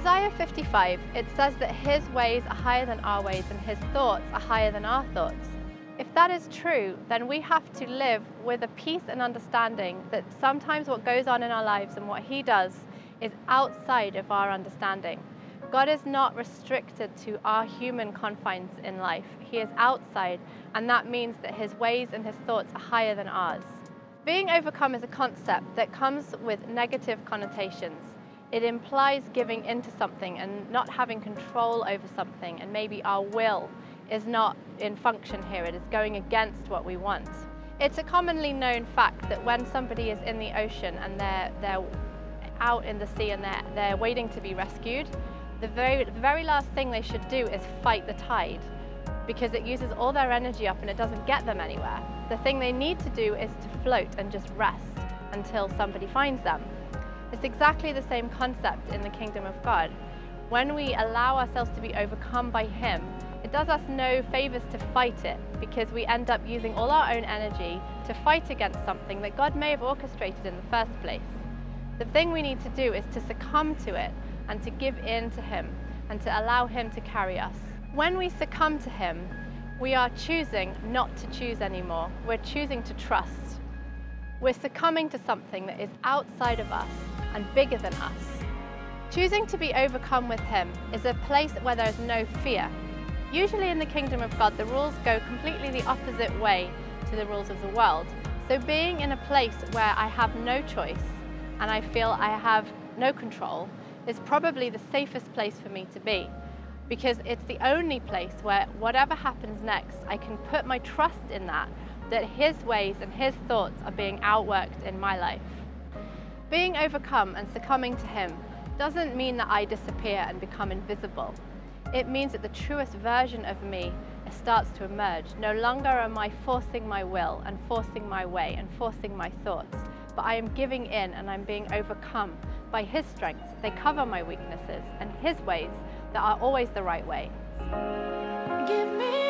Isaiah 55, it says that his ways are higher than our ways and his thoughts are higher than our thoughts. If that is true, then we have to live with a peace and understanding that sometimes what goes on in our lives and what he does is outside of our understanding. God is not restricted to our human confines in life. He is outside, and that means that his ways and his thoughts are higher than ours. Being overcome is a concept that comes with negative connotations. It implies giving into something and not having control over something, and maybe our will is not in function here. It is going against what we want. It's a commonly known fact that when somebody is in the ocean and they're out in the sea and they're waiting to be rescued, the very last thing they should do is fight the tide, because it uses all their energy up and it doesn't get them anywhere. The thing they need to do is to float and just rest until somebody finds them. It's exactly the same concept in the kingdom of God. When we allow ourselves to be overcome by him, it does us no favors to fight it, because we end up using all our own energy to fight against something that God may have orchestrated in the first place. The thing we need to do is to succumb to it and to give in to him and to allow him to carry us. When we succumb to him, we are choosing not to choose anymore. We're choosing to trust. We're succumbing to something that is outside of us and bigger than us. Choosing to be overcome with him is a place where there is no fear. Usually in the kingdom of God, the rules go completely the opposite way to the rules of the world. So being in a place where I have no choice and I feel I have no control is probably the safest place for me to be, because it's the only place where whatever happens next, I can put my trust in that his ways and his thoughts are being outworked in my life. Being overcome and succumbing to him doesn't mean that I disappear and become invisible. It means that the truest version of me starts to emerge. No longer am I forcing my will and forcing my way and forcing my thoughts, but I am giving in and I'm being overcome by his strengths. They cover my weaknesses and his ways that are always the right way. Give me